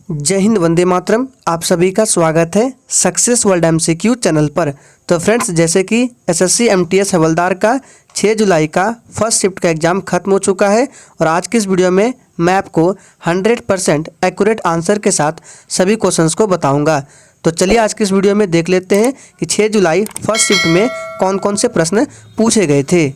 जय हिंद, वंदे मातरम। आप सभी का स्वागत है सक्सेस वर्ल्ड एमसीक्यू चैनल पर। तो फ्रेंड्स, जैसे कि एसएससी एमटीएस हवलदार का 6 जुलाई का फर्स्ट शिफ्ट का एग्ज़ाम खत्म हो चुका है और आज की इस वीडियो में मैं आपको 100% एक्यूरेट आंसर के साथ सभी क्वेश्चंस को बताऊंगा। तो चलिए आज की इस वीडियो में देख लेते हैं कि 6 जुलाई फर्स्ट शिफ्ट में कौन कौन से प्रश्न पूछे गए थे।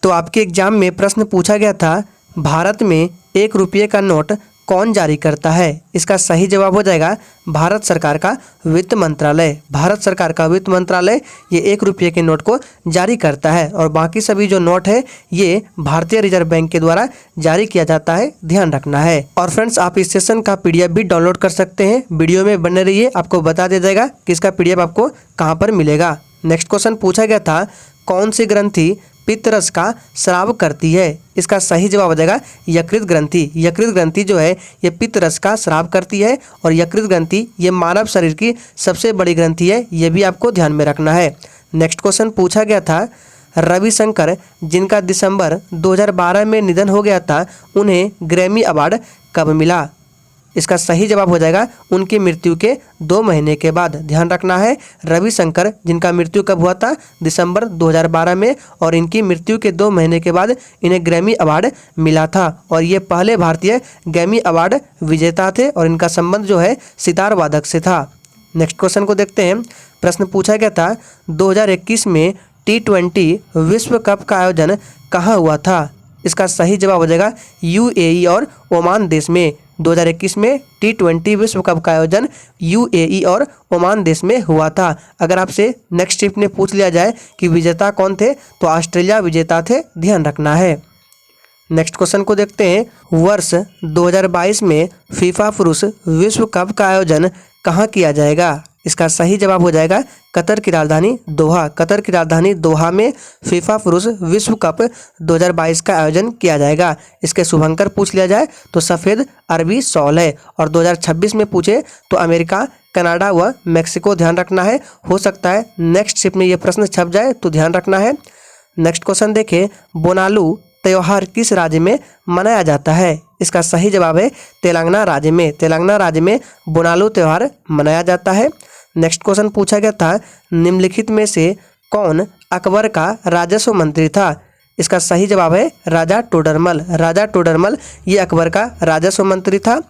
तो आपके एग्ज़ाम में प्रश्न पूछा गया था, भारत में 1 रुपये का नोट कौन जारी करता है। इसका सही जवाब हो जाएगा भारत सरकार का वित्त मंत्रालय। भारत सरकार का वित्त मंत्रालय ये 1 रुपये के नोट को जारी करता है और बाकी सभी जो नोट है ये भारतीय रिजर्व बैंक के द्वारा जारी किया जाता है, ध्यान रखना है। और फ्रेंड्स, आप इस सेशन का पीडीएफ भी डाउनलोड कर सकते हैं। वीडियो में बने रहिए, आपको बता दिया जाएगा कि इसका पीडीएफ आपको कहाँ पर मिलेगा। नेक्स्ट क्वेश्चन पूछा गया था, कौन सी ग्रंथि पित्तरस का स्राव करती है। इसका सही जवाब हो जाएगा यकृत ग्रंथि। यकृत ग्रंथि जो है ये पित्तरस का स्राव करती है और यकृत ग्रंथि ये मानव शरीर की सबसे बड़ी ग्रंथि है, ये भी आपको ध्यान में रखना है। नेक्स्ट क्वेश्चन पूछा गया था, रविशंकर जिनका दिसंबर 2012 में निधन हो गया था, उन्हें ग्रैमी अवार्ड कब मिला। इसका सही जवाब हो जाएगा उनकी मृत्यु के 2 महीने के बाद। ध्यान रखना है, रविशंकर जिनका मृत्यु कब हुआ था, दिसंबर 2012 में, और इनकी मृत्यु के 2 महीने के बाद इन्हें ग्रैमी अवार्ड मिला था और ये पहले भारतीय ग्रैमी अवार्ड विजेता थे और इनका संबंध जो है सितार वादक से था। नेक्स्ट क्वेश्चन को देखते हैं। प्रश्न पूछा गया था, 2021 में T20 विश्व कप का आयोजन कहाँ हुआ था। इसका सही जवाब हो जाएगा यूएई और ओमान देश में। 2021 में T20 विश्व कप का आयोजन यूएई और ओमान देश में हुआ था। अगर आपसे नेक्स्ट शिफ्ट में पूछ लिया जाए कि विजेता कौन थे, तो ऑस्ट्रेलिया विजेता थे, ध्यान रखना है। नेक्स्ट क्वेश्चन को देखते हैं। वर्ष 2022 में फीफा पुरुष विश्व कप का आयोजन कहाँ किया जाएगा। इसका सही जवाब हो जाएगा कतर की राजधानी दोहा। कतर की राजधानी दोहा में फीफा पुरुष विश्व कप 2022 का आयोजन किया जाएगा। इसके शुभंकर पूछ लिया जाए तो सफ़ेद अरबी शॉल है और 2026 में पूछे तो अमेरिका, कनाडा व मेक्सिको, ध्यान रखना है। हो सकता है नेक्स्ट शिफ्ट में ये प्रश्न छप जाए, तो ध्यान रखना है। नेक्स्ट क्वेश्चन देखें, बोनालू त्यौहार किस राज्य में मनाया जाता है। इसका सही जवाब है तेलंगाना राज्य में। तेलंगाना राज्य में बोनालू त्यौहार मनाया जाता है। नेक्स्ट क्वेश्चन पूछा गया था, निम्नलिखित में से कौन अकबर का राजस्व मंत्री था। इसका सही जवाब है राजा टोडरमल। राजा टोडरमल ये अकबर का राजस्व मंत्री था।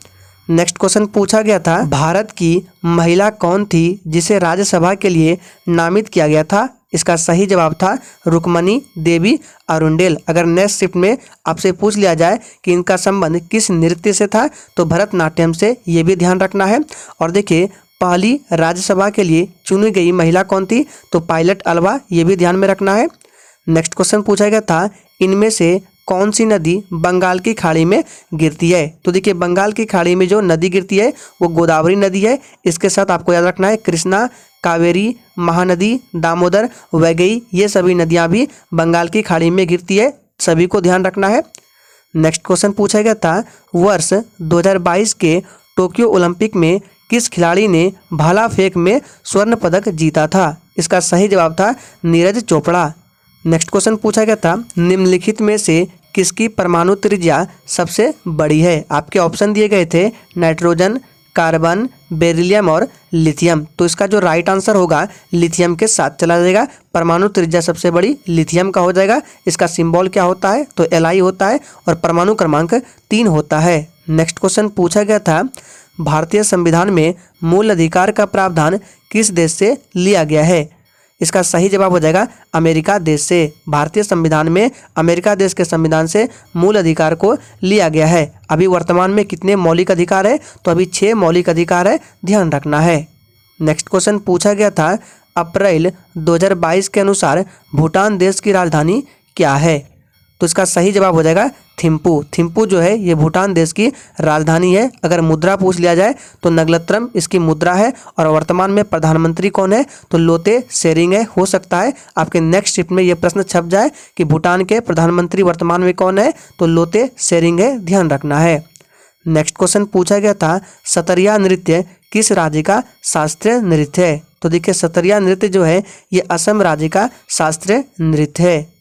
नेक्स्ट क्वेश्चन पूछा गया था, भारत की महिला कौन थी जिसे राज्यसभा के लिए नामित किया गया था। इसका सही जवाब था रुक्मणी देवी अरुंडेल। अगर नेक्स्ट शिफ्ट में आपसे पूछ लिया जाए कि इनका संबंध किस नृत्य से था, तो भरतनाट्यम से, ये भी ध्यान रखना है। और देखिए, पहली राज्यसभा के लिए चुनी गई महिला कौन थी, तो पायलट अल्वा, ये भी ध्यान में रखना है। नेक्स्ट क्वेश्चन पूछा गया था, इनमें से कौन सी नदी बंगाल की खाड़ी में गिरती है। तो देखिए, बंगाल की खाड़ी में जो नदी गिरती है वो गोदावरी नदी है। इसके साथ आपको याद रखना है कृष्णा, कावेरी, महानदी, दामोदर, वैगई, ये सभी नदियां भी बंगाल की खाड़ी में गिरती है, सभी को ध्यान रखना है। नेक्स्ट क्वेश्चन पूछा गया था, वर्ष 2022 के टोक्यो ओलंपिक में किस खिलाड़ी ने भाला फेंक में स्वर्ण पदक जीता था। इसका सही जवाब था नीरज चोपड़ा। नेक्स्ट क्वेश्चन पूछा गया था, निम्नलिखित में से किसकी परमाणु त्रिज्या सबसे बड़ी है। आपके ऑप्शन दिए गए थे नाइट्रोजन, कार्बन, बेरिलियम और लिथियम। तो इसका जो राइट आंसर होगा लिथियम के साथ चला जाएगा। परमाणु त्रिज्या सबसे बड़ी लिथियम का हो जाएगा। इसका सिंबल क्या होता है, तो Li होता है और परमाणु क्रमांक 3 होता है। नेक्स्ट क्वेश्चन पूछा गया था, भारतीय संविधान में मूल अधिकार का प्रावधान किस देश से लिया गया है। इसका सही जवाब हो जाएगा अमेरिका देश से। भारतीय संविधान में अमेरिका देश के संविधान से मूल अधिकार को लिया गया है। अभी वर्तमान में कितने मौलिक अधिकार है, तो अभी 6 मौलिक अधिकार है, ध्यान रखना है। नेक्स्ट क्वेश्चन पूछा गया था, अप्रैल 2022 के अनुसार भूटान देश की राजधानी क्या है। तो इसका सही जवाब हो जाएगा थिम्पू। थिम्पू जो है ये भूटान देश की राजधानी है। अगर मुद्रा पूछ लिया जाए तो नगलत्रम इसकी मुद्रा है और वर्तमान में प्रधानमंत्री कौन है, तो लोते शेरिंग है। हो सकता है आपके नेक्स्ट शिफ्ट में ये प्रश्न छप जाए कि भूटान के प्रधानमंत्री वर्तमान में कौन है, तो लोते शेरिंग है, ध्यान रखना है। नेक्स्ट क्वेश्चन पूछा गया था, सतरिया नृत्य किस राज्य का शास्त्रीय नृत्य है। तो देखिए, सतरिया नृत्य जो है ये असम राज्य का शास्त्रीय नृत्य है।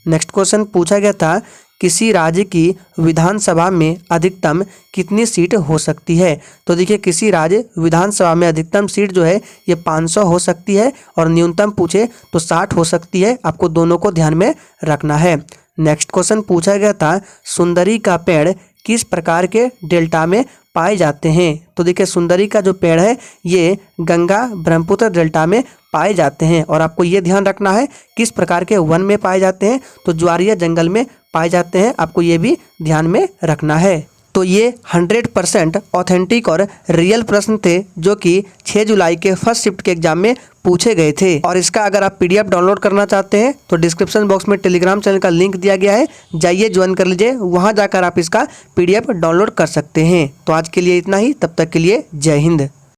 नेक्स्ट क्वेश्चन पूछा गया था, किसी राज्य की विधानसभा में अधिकतम कितनी सीट हो सकती है। तो देखिए किसी राज्य विधानसभा में अधिकतम सीट जो है ये 500 हो सकती है और न्यूनतम पूछे तो 60 हो सकती है। आपको दोनों को ध्यान में रखना है। नेक्स्ट क्वेश्चन पूछा गया था सुंदरी का पेड़ किस प्रकार के डेल्टा में पाए जाते हैं। तो देखिए सुंदरी का जो पेड़ है ये गंगा ब्रह्मपुत्र डेल्टा में पाए जाते हैं और आपको ये ध्यान रखना है किस प्रकार के वन में पाए जाते हैं। तो ज्वारीय जंगल में पाए जाते हैं, आपको ये भी ध्यान में रखना है। तो ये 100% ऑथेंटिक और रियल प्रश्न थे जो कि 6 जुलाई के फर्स्ट शिफ्ट के एग्जाम में पूछे गए थे। और इसका अगर आप पीडीएफ डाउनलोड करना चाहते हैं तो डिस्क्रिप्शन बॉक्स में टेलीग्राम चैनल का लिंक दिया गया है, जाइए ज्वाइन कर लीजिए, वहां जाकर आप इसका पीडीएफ डाउनलोड कर सकते हैं। तो आज के लिए इतना ही, तब तक के लिए जय हिंद।